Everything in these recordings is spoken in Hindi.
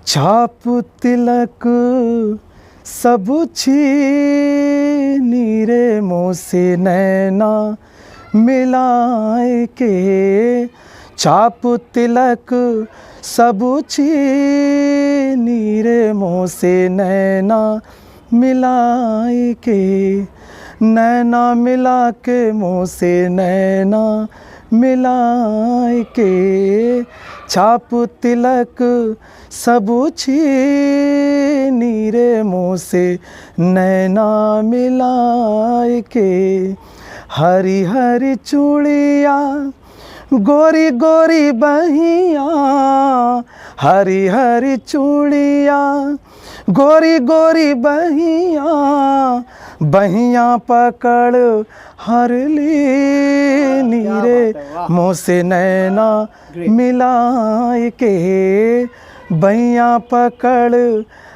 छाप तिलक सब छीनी रे मुँह से नैना मिलाए के, छाप तिलक सब छीनी रे मुँह से नैना मिलाए के, नैना मिला के मुँह से नैना मिलाए के, छाप तिलक सब छीनी रे मुँह से नैना मिलाए के, हरी हरी चूड़िया गोरी गोरी बहिया, हरी हरी चूड़िया गोरी गोरी बहिया, बहिया पकड़ हर ली रे मुँह से नैना मिलाए के, बहिया पकड़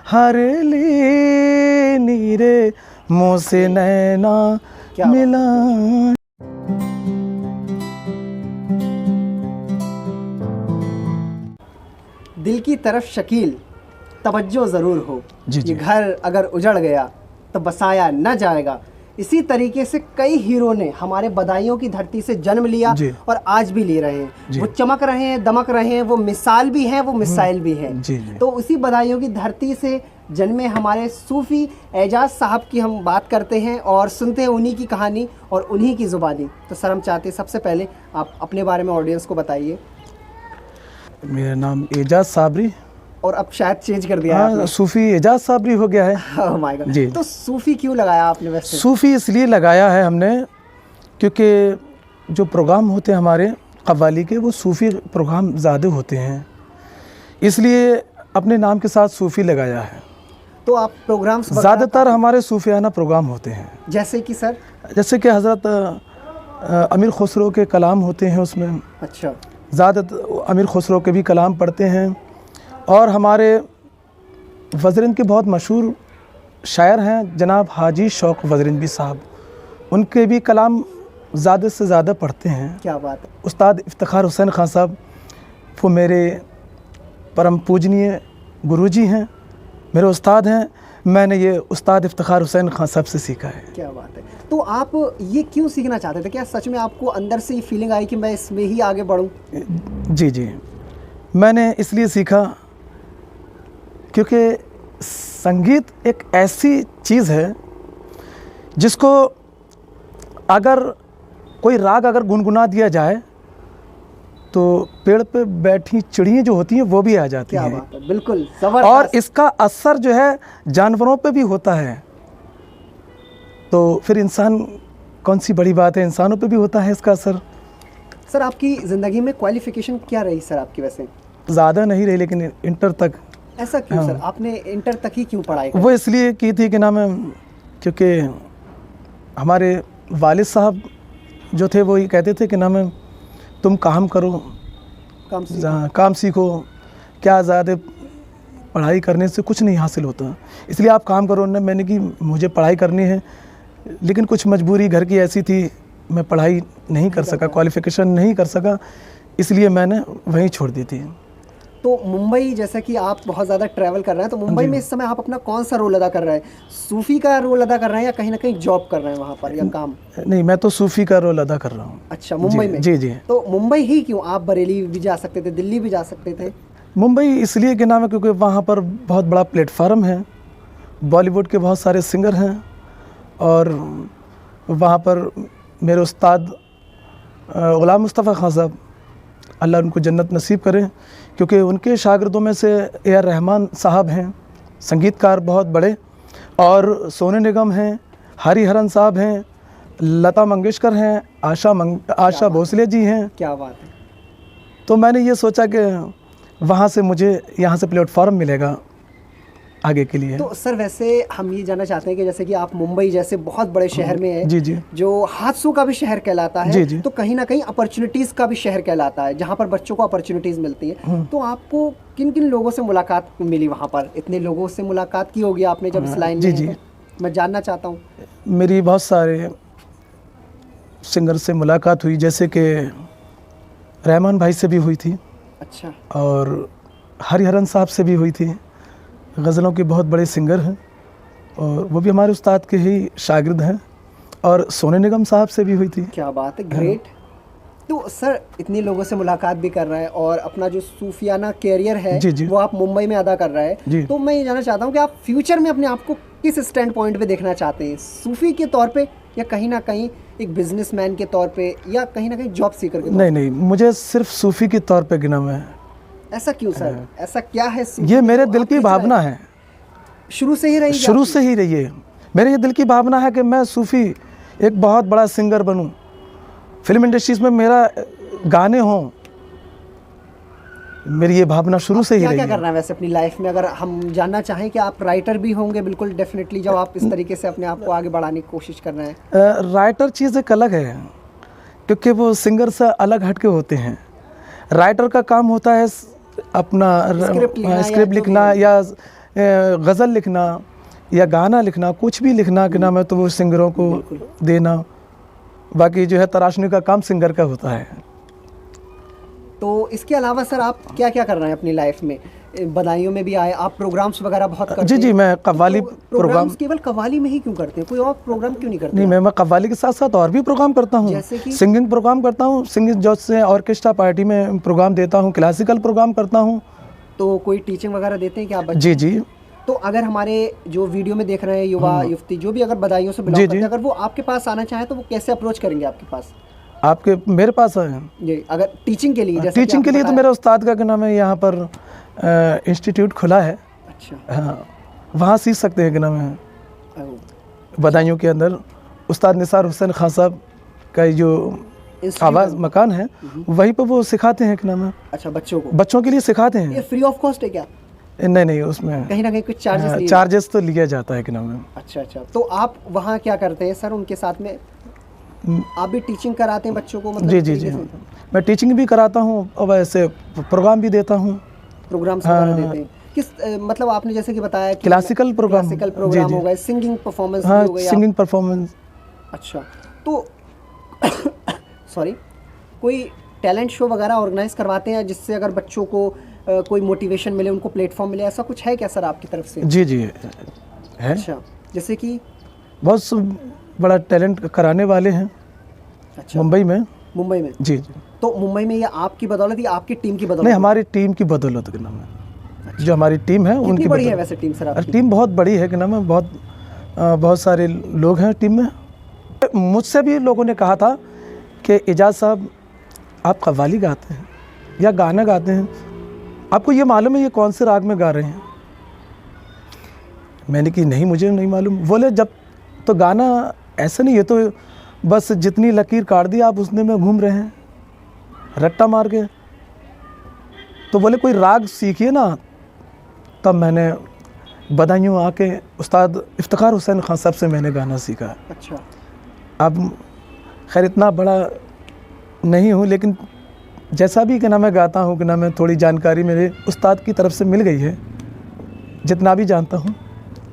हर ली रे मुँह से नैना मिलाए। दिल की तरफ शकील तवज्जो ज़रूर हो, ये घर अगर उजड़ गया तो बसाया न जाएगा। इसी तरीके से कई हीरो ने हमारे बदायूं की धरती से जन्म लिया और आज भी ले रहे हैं। वो चमक रहे हैं, दमक रहे हैं, वो मिसाल भी हैं, वो मिसाइल भी हैं। तो उसी बदायूं की धरती से जन्मे हमारे सूफ़ी एजाज साहब की हम बात करते हैं और सुनते हैं उन्हीं की कहानी और उन्हीं की ज़ुबानी। तो सर हम चाहते हैं सबसे पहले आप अपने बारे में ऑडियंस को बताइए। मेरा नाम एजाज साबरी, और अब शायद चेंज कर दिया है, सूफ़ी एजाज साबरी हो गया है। ओह माय गॉड जी। तो सूफ़ी क्यों लगाया आपने? वैसे सूफ़ी इसलिए लगाया है हमने क्योंकि जो प्रोग्राम होते हैं हमारे कव्वाली के, वो सूफ़ी प्रोग्राम ज़्यादा होते हैं, इसलिए अपने नाम के साथ सूफ़ी लगाया है। तो आप प्रोग्राम्स ज़्यादातर हमारे सूफियाना प्रोग्राम होते हैं, जैसे कि सर? जैसे कि हज़रत अमीर खुसरो के कलाम होते हैं उसमें। अच्छा। ज़्यादातर अमीर खुसरो के भी कलाम पढ़ते हैं, और हमारे वज़रिन के बहुत मशहूर शायर हैं जनाब हाजी शौक़ वज़रिनवी साहब, उनके भी कलाम ज़्यादा से ज़्यादा पढ़ते हैं। क्या बात है। उस्ताद इफ्तिखार हुसैन खान साहब वो मेरे परम पूजनीय गुरुजी हैं, मेरे उस्ताद हैं। मैंने ये उस्ताद इफ्तिखार हुसैन खान साहब से सीखा है। क्या बात है। तो आप ये क्यों सीखना चाहते थे? क्या सच में आपको अंदर से ये फीलिंग आई कि मैं इसमें ही आगे बढ़ूं? जी जी, मैंने इसलिए सीखा क्योंकि संगीत एक ऐसी चीज़ है जिसको अगर कोई राग अगर गुनगुना दिया जाए तो पेड़ पे बैठी चिड़ियाँ जो होती हैं वो भी आ जाती हैं। क्या बात है, बिल्कुल ज़बरदस्त। और इसका असर जो है जानवरों पे भी होता है, तो फिर इंसान कौन सी बड़ी बात है, इंसानों पे भी होता है इसका असर। सर आपकी ज़िंदगी में क्वालिफ़िकेशन क्या रही सर आपकी? वैसे ज़्यादा नहीं रही, लेकिन इंटर तक। ऐसा क्यों? हाँ। सर आपने इंटर तक ही क्यों पढ़ाई? वो इसलिए की थी कि नाम है, क्योंकि हमारे वालिद साहब जो थे वो ये कहते थे कि नाम है तुम काम करो, काम सीखो, क्या ज़्यादा पढ़ाई करने से कुछ नहीं हासिल होता, इसलिए आप काम करो ना। मैंने कि मुझे पढ़ाई करनी है, लेकिन कुछ मजबूरी घर की ऐसी थी, मैं पढ़ाई नहीं कर सका, क्वालिफ़िकेशन नहीं कर सका, इसलिए मैंने वहीं छोड़ दी थी। तो मुंबई, जैसा कि आप बहुत ज़्यादा ट्रैवल कर रहे हैं, तो मुंबई में इस समय आप अपना कौन सा रोल अदा कर रहे हैं? सूफ़ी का रोल अदा कर रहे हैं या कहीं ना कहीं जॉब कर रहे हैं वहाँ पर, या काम? नहीं, मैं तो सूफ़ी का रोल अदा कर रहा हूँ। अच्छा, मुंबई में? जी जी। तो मुंबई ही क्यों? आप बरेली भी जा सकते थे, दिल्ली भी जा सकते थे। मुंबई इसलिए कि नाम है क्योंकि वहाँ पर बहुत बड़ा प्लेटफार्म है, बॉलीवुड के बहुत सारे सिंगर हैं, और वहाँ पर मेरे उस्ताद ग़ुलाम मुस्तफ़ा खान साहब, अल्लाह उनको जन्नत नसीब करे, क्योंकि उनके शागिर्दों में से ए आर रहमान साहब हैं, संगीतकार बहुत बड़े, और सोनू निगम हैं, हरिहरन साहब हैं, लता मंगेशकर हैं, आशा भोसले जी हैं। क्या बात है। तो मैंने ये सोचा कि वहाँ से मुझे यहाँ से प्लेटफॉर्म मिलेगा आगे के लिए। तो सर वैसे हम ये जानना चाहते हैं कि जैसे कि आप मुंबई जैसे बहुत बड़े शहर में हैं, जी जी, जो हादसों का भी शहर कहलाता है, जी जी, तो कहीं ना कहीं अपॉर्चुनिटीज़ का भी शहर कहलाता है, जहाँ पर बच्चों को अपॉर्चुनिटीज़ मिलती है। तो आपको किन किन लोगों से मुलाकात मिली वहाँ पर? इतने लोगों से मुलाकात की होगी आपने जब इस लाइन में? जी, मैं जानना चाहता हूँ। मेरी बहुत सारे सिंगर से मुलाकात हुई, जैसे कि रहमान भाई से भी हुई थी। अच्छा। और हरिहरन साहब से भी हुई थी, गज़लों के बहुत बड़े सिंगर हैं और वो भी हमारे उस्ताद के ही शागिर्द हैं। और सोनू निगम साहब से भी हुई थी। क्या बात है, ग्रेट। तो सर इतने लोगों से मुलाकात भी कर रहा है और अपना जो सूफियाना कैरियर है जी। वो आप मुंबई में अदा कर रहा है, तो मैं ये जानना चाहता हूँ कि आप फ्यूचर में अपने आप को किस स्टैंड पॉइंट पे देखना चाहते हैं, सूफी के तौर पे या कहीं ना कहीं एक बिजनेसमैन के तौर पे या कहीं ना कहीं जॉब सीकर के तौर पे? नहीं, मुझे सिर्फ सूफी के तौर पे गिना मैं। ऐसा क्यों सर, ऐसा क्या है? ये मेरे दिल की भावना है, शुरू से ही रही? शुरू से ही रही है। मेरे ये दिल की भावना है कि मैं सूफी एक बहुत बड़ा सिंगर बनूं, फिल्म इंडस्ट्रीज में मेरा गाने हों, मेरी ये भावना शुरू से ही रही है। क्या करना है वैसे अपनी लाइफ में, अगर हम जानना चाहें कि आप राइटर भी होंगे? बिल्कुल डेफिनेटली, जब आप इस तरीके से अपने आप को आगे बढ़ाने की कोशिश कर रहे हैं। राइटर चीज़ एक अलग है, क्योंकि वो सिंगर से अलग हटके होते हैं। राइटर का काम होता है अपना स्क्रिप्ट लिखना या गज़ल लिखना या गाना लिखना, कुछ भी लिखना कि नाम है, तो वो सिंगरों को देना। बाकी जो है तराशने का काम सिंगर का होता है। तो इसके अलावा सर आप क्या क्या कर रहे हैं अपनी लाइफ में? बधाइयों में भी आए आप, प्रोग्राम्स वगैरह बहुत करते हैं? जी, मैं कव्वाली प्रोग्राम केवल कव्वाली में ही क्यों करते हैं, कोई और प्रोग्राम क्यों नहीं करते? नहीं, मैं कव्वाली के साथ साथ और भी प्रोग्राम करता हूँ, जैसे कि सिंगिंग प्रोग्राम करता हूँ, सिंगिंग जज से ऑर्केस्ट्रा पार्टी में प्रोग्राम देता हूँ, क्लासिकल प्रोग्राम करता हूँ। तो कोई टीचिंग वगैरह देते हैं क्या आप? जी। तो अगर हमारे जो वीडियो में देख रहे हैं युवा युवती जो भी अगर बधाइयों से बिलोंग करते हैं, अगर वो आपके पास आना चाहे तो वो कैसे अप्रोच करेंगे आपके पास? आपके मेरे पास है जी, अगर टीचिंग के लिए? टीचिंग के लिए तो मेरे उस्ताद का नाम है, यहाँ पर इंस्टीट्यूट खुला है। अच्छा। हाँ, वहाँ सीख सकते हैं कि नाम है बधाइयों के अंदर। उस्ताद निसार हुसैन खान साहब का जो आवाज़ मकान है, वहीं पर वो सिखाते हैं कि नाम है। अच्छा, बच्चों के लिए सिखाते हैं? ये फ्री ऑफ कॉस्ट है क्या? नहीं, उसमें कहीं ना कहीं कुछ चार्जेस तो लिया जाता है कि नाम है। अच्छा। तो आप वहाँ क्या करते हैं सर उनके साथ में? आप भी टीचिंग कराते हैं बच्चों को? मतलब जी, मैं टीचिंग भी कराता हूँ और वैसे प्रोग्राम भी देता हूँ। प्रोग्राम देते हैं किस मतलब आपने जैसे कि बताया कि क्लासिकल प्रोग्राम हो गए, सिंगिंग परफॉर्मेंस हो गई, सिंगिंग परफॉर्मेंस। अच्छा, तो सॉरी, कोई टैलेंट शो वगैरह ऑर्गेनाइज करवाते हैं जिससे अगर बच्चों को कोई मोटिवेशन मिले, उनको प्लेटफॉर्म मिले, ऐसा कुछ है क्या सर आपकी तरफ से? जी है। अच्छा, जैसे कि बहुत बड़ा टैलेंट कराने वाले हैं। अच्छा, मुंबई में जी। तो मुंबई में ये आपकी बदौलत या आपकी टीम की बदौलत? नहीं, हमारी टीम की बदौलत के नाम है। अच्छा। जो हमारी टीम है उनकी बड़ी है वैसे टीम सर आपकी? टीम बहुत बड़ी है कि नाम है, बहुत सारे लोग हैं टीम में। मुझसे भी लोगों ने कहा था कि इजाज़ साहब आप कव्वाली गाते हैं या गाना गाते हैं, आपको ये मालूम है ये कौन से राग में गा रहे हैं? मैंने कि नहीं, मुझे नहीं मालूम। बोले जब तो गाना ऐसा नहीं है, तो बस जितनी लकीर काट दी आप उसने में घूम रहे हैं रट्टा मार के। तो बोले कोई राग सीखिए ना। तब मैंने बधाइयों आके उस्ताद इफ्तिखार हुसैन खान साहब से मैंने गाना सीखा। अच्छा। अब खैर इतना बड़ा नहीं हूँ, लेकिन जैसा भी कि ना मैं गाता हूँ कि ना मैं थोड़ी जानकारी मेरे उस्ताद की तरफ से मिल गई है, जितना भी जानता हूँ।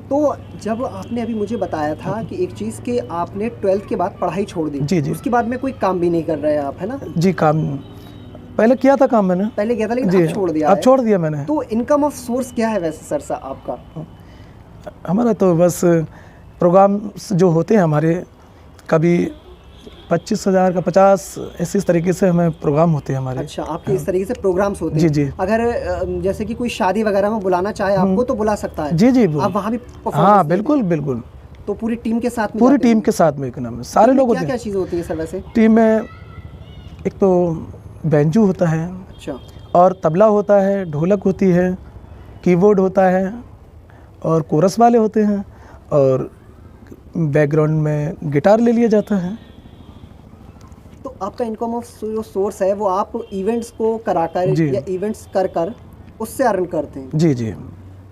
तो जब आपने अभी मुझे बताया था कि एक चीज़ कि आपने 12th के बाद पढ़ाई छोड़ दी, जी, उसके बाद में कोई काम भी नहीं कर रहे हैं आप, है ना? जी, काम पहले किया था, काम मैंने पहले किया था, लेकिन अब छोड़ दिया। अब छोड़ दिया मैंने। तो इनकम ऑफ सोर्स क्या है वैसे सर सा आपका? हमारा तो बस प्रोग्राम जो होते हैं हमारे, कभी 25,000 का 50 ऐसे इस तरीके से हमें प्रोग्राम होते हैं हमारे। अच्छा, आपके इस तरीके से प्रोग्राम्स होते हैं? जी। अगर जैसे कि कोई शादी वगैरह में बुलाना चाहे आपको तो बुला सकता है? जी, आप वहाँ भी? हाँ, बिल्कुल। तो पूरी टीम के साथ में? पूरी टीम के साथ में नाम है, सारे लोग। क्या चीज़ होती है सर वैसे टीम में? एक तो बैंजू होता है। अच्छा। और तबला होता है, ढोलक होती है, कीबोर्ड होता है, और कोरस वाले होते हैं, और बैकग्राउंड में गिटार ले लिया जाता है। तो आपका इनकम ऑफ जो सोर्स है वो आप इवेंट्स को कराकर या इवेंट्स कर उससे अर्न करते हैं? जी।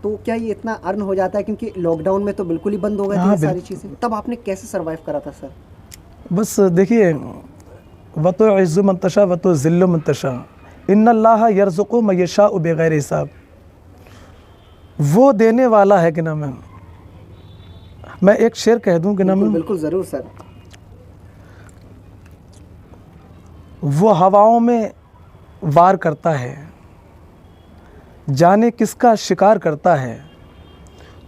तो क्या ये इतना अर्न हो जाता है? क्योंकि लॉकडाउन में तो बिल्कुल ही बंद हो गए थे सारी चीज़ें, तब आपने कैसे सर्वाइव करा था सर? बस देखिए, व तो इज़्ज़ु मन तशा व तो ज़िल्लु मन तशा, इन्नल्लाह यर्ज़ुक़ु मन यशाअ बिग़ैरि हिसाब। वो देने वाला है कि नाम है। मैं एक शेर कह दूं कि नाम है? बिल्कुल ज़रूर सर। वो हवाओं में वार करता है, जाने किसका शिकार करता है,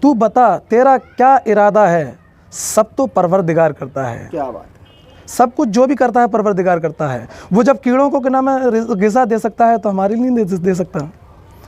तू बता तेरा क्या इरादा है, सब तो परवरदिगार करता है। क्या बात है। सब कुछ जो भी करता है परवरदिगार करता है। वो जब कीड़ों को क्या नाम है ग़िज़ा दे सकता है तो हमारी नहीं दे सकता।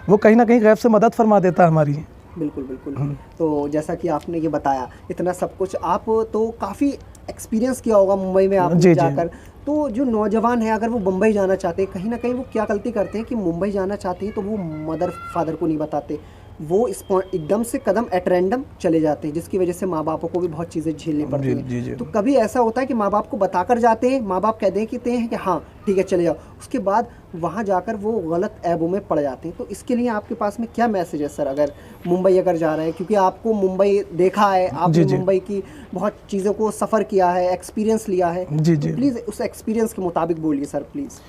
वो कहीं ना कहीं गैब से मदद फरमा देता है हमारी। बिल्कुल बिल्कुल। तो जैसा कि आपने ये बताया इतना सब कुछ, आप तो काफ़ी एक्सपीरियंस किया होगा मुंबई में आपने जाकर। तो जो नौजवान है अगर वो मुंबई जाना चाहते हैं, कहीं ना कहीं वो क्या गलती करते हैं कि मुंबई जाना चाहते हैं तो वो मदर फादर को नहीं बताते, वो एकदम से कदम एट रैंडम चले जाते हैं, जिसकी वजह से माँ बापों को भी बहुत चीज़ें झेलनी पड़ती हैं। तो कभी ऐसा होता है कि माँ बाप को बताकर जाते हैं, माँ बाप कहते हैं कि हाँ ठीक है चले जाओ, उसके बाद वहाँ जाकर वो गलत ऐबों में पड़ जाते हैं। तो इसके लिए आपके पास में क्या मैसेज है सर, अगर मुंबई अगर जा रहे हैं, क्योंकि आपको मुंबई देखा है, आपने मुंबई की बहुत चीज़ों को सफ़र किया है, एक्सपीरियंस लिया है, तो प्लीज़ उस एक्सपीरियंस के मुताबिक बोलिए सर प्लीज़।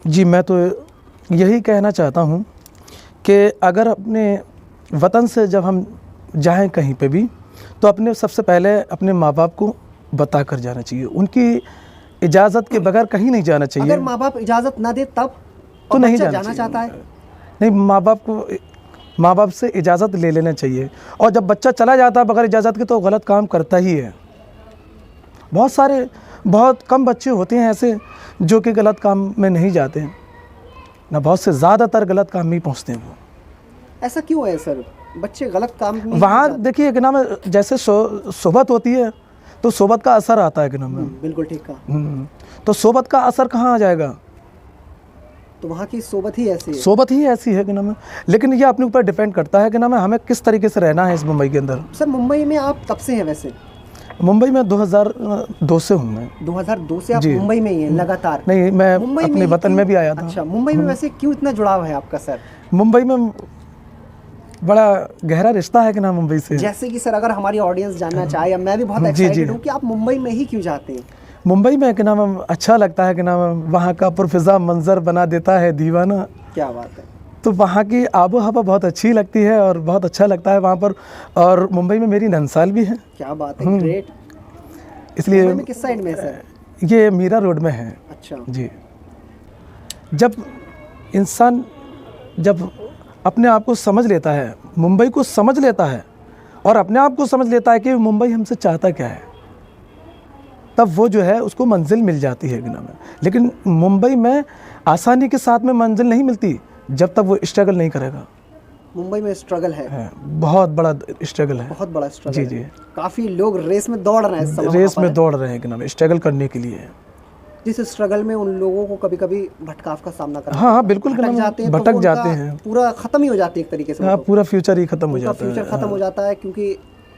जी मैं तो यही कहना चाहता हूँ कि अगर अपने वतन से जब हम जाएं कहीं पे भी तो अपने सबसे पहले अपने माँ बाप को बता कर जाना चाहिए। उनकी इजाज़त के बगैर कहीं नहीं जाना चाहिए। अगर माँ बाप इजाज़त ना दे तब तो नहीं जाना चाहता है, नहीं, माँ बाप से इजाज़त ले लेना चाहिए। और जब बच्चा चला जाता है बगैर इजाज़त के तो गलत काम करता ही है। बहुत कम बच्चे होते हैं ऐसे जो कि गलत काम में नहीं जाते हैं ना, बहुत से ज़्यादातर गलत काम में पहुँचते हैं। वो ऐसा क्यों है सर, बच्चे गलत काम में? वहाँ देखिए कि नाम है जैसे सोबत होती है तो सोबत का असर आता है कि नाम है। बिल्कुल ठीक कहा। तो सोबत का असर कहाँ आ जाएगा? तो वहाँ की सोबत ही ऐसी है। सोबत ही ऐसी है कि नाम है। लेकिन ये अपने ऊपर डिपेंड करता है कि नाम है हमें किस तरीके से रहना है इस मुंबई के अंदर। सर मुंबई में आप कब से हैं वैसे? मुंबई में 2002 से हूँ मैं। 2002 से आप मुंबई में ही हैं लगातार? नहीं, मैं अपने वतन में भी आया था। अच्छा, मुंबई में वैसे क्यों इतना जुड़ाव है आपका सर? मुंबई में बड़ा गहरा रिश्ता है कि ना मुंबई से। जैसे कि सर अगर हमारी ऑडियंस जानना चाहे, या मैं भी बहुत एक्साइटेड हूँ कि आप मुंबई में ही क्यों जाते हैं? मुंबई में कि नाम अच्छा लगता है कि नाम वहाँ का पुरफिज़ा मंजर बना देता है दीवाना। क्या बात है। तो वहाँ की आबो हवा बहुत अच्छी लगती है और बहुत अच्छा लगता है वहाँ पर। और मुंबई में मेरी ननसाल भी है। क्या बात है, ग्रेट। इसलिए मुंबई में किस साइड में है सर? ये मीरा रोड में है। अच्छा जी। जब इंसान जब अपने आप को समझ लेता है, मुंबई को समझ लेता है और अपने आप को समझ लेता है कि मुंबई हमसे चाहता क्या है, तब वो जो है उसको मंजिल मिल जाती है बिना में। लेकिन मुंबई में आसानी के साथ में मंजिल नहीं मिलती जब तक वो स्ट्रगल नहीं करेगा। मुंबई में स्ट्रगल है, बहुत बड़ा स्ट्रगल है। बहुत बड़ा स्ट्रगल जी है। जी। काफ़ी लोग रेस में दौड़ रहे हैं, रेस में दौड़ रहे हैं कि नाम स्ट्रगल करने के लिए। जिस स्ट्रगल में उन लोगों को कभी कभी भटकाव का सामना करना। हाँ बिल्कुल, भटक जाते हैं, पूरा ख़त्म ही हो जाती है एक तरीके से। हाँ, पूरा फ्यूचर ही खत्म हो जाता है। फ्यूचर खत्म हो जाता है, क्योंकि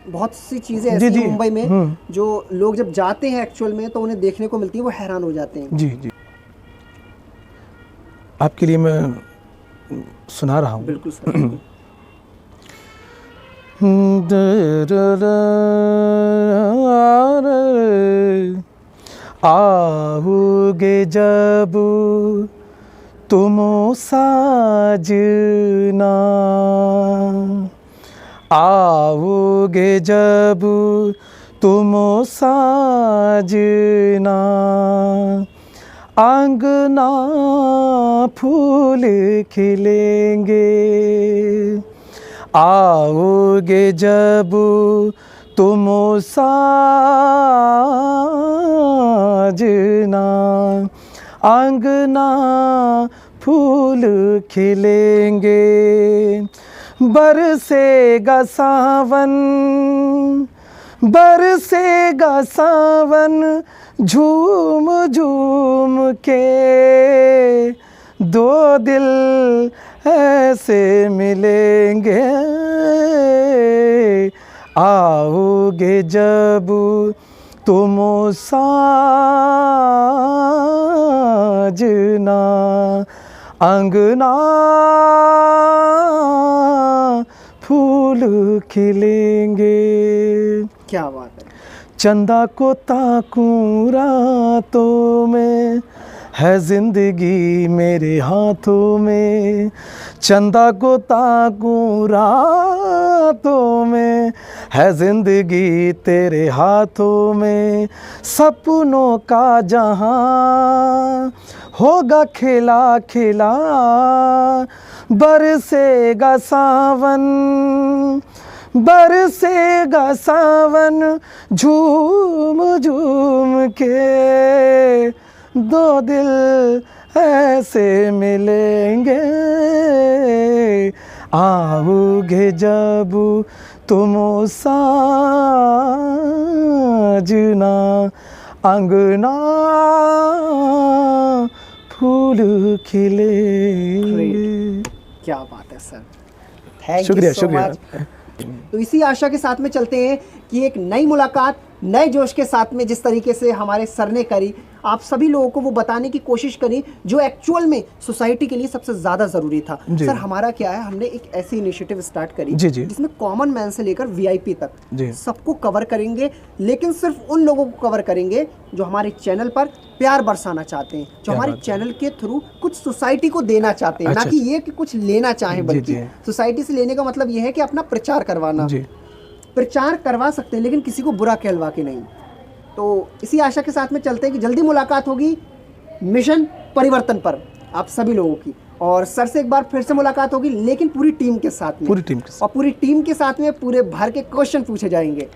बहुत सी चीज़ें ऐसी हैं मुंबई में जो लोग जब जाते हैं एक्चुअल में तो उन्हें देखने को मिलती है, वो हैरान हो जाते हैं। जी जी। आपके लिए मैं सुना रहा हूँ। बिल्कुल सर। आओगे जब तुम साजना, आओगे जब तुम साजना, आंगना फूल खिलेंगे, आओगे जब तुम साजना, आंगना फूल खिलेंगे, बरसेगा सावन, बरसेगा सावन, झूम झूम के, दो दिल ऐसे मिलेंगे, आओगे जब तुम साजना, अंगना फूल खिलेंगे। क्या बात है। चंदा को ताकूं रातों में, है जिंदगी मेरे हाथों में, चंदा को ताकूं रातों में, है जिंदगी तेरे हाथों में, सपनों का जहां होगा खिला खिला, बरसेगा सावन, बरसेगा सावन, झूम झूम के दो दिल ऐसे मिलेंगे, आओगे जब तुम साजना, अंगना फूल खिलेंगे। क्या बात है सर, थैंक शुक्रिया यू सो शुक्रिया। मच। तो इसी आशा के साथ में चलते हैं कि एक नई मुलाकात नए जोश के साथ में जिस तरीके से हमारे सर ने करी, आप सभी लोगों को वो बताने की कोशिश करी जो एक्चुअल में सोसाइटी के लिए सबसे ज़्यादा ज़रूरी था। सर हमारा क्या है, हमने एक ऐसी इनिशिएटिव स्टार्ट करी जिसमें कॉमन मैन से लेकर वीआईपी तक सबको कवर करेंगे, लेकिन सिर्फ उन लोगों को कवर करेंगे जो हमारे चैनल पर प्यार बरसाना चाहते हैं, जो हमारे चैनल के थ्रू कुछ सोसाइटी को देना चाहते हैं, ना कि ये कि कुछ लेना चाहें, बल्कि सोसाइटी से लेने का मतलब ये है कि अपना प्रचार करवाना। प्रचार करवा सकते हैं लेकिन किसी को बुरा कहलवा के नहीं। तो इसी आशा के साथ में चलते हैं कि जल्दी मुलाकात होगी मिशन परिवर्तन पर आप सभी लोगों की, और सर से एक बार फिर से मुलाकात होगी, लेकिन पूरी टीम के साथ में, पूरी टीम के साथ, और पूरी टीम के साथ में पूरे भर के क्वेश्चन पूछे जाएंगे।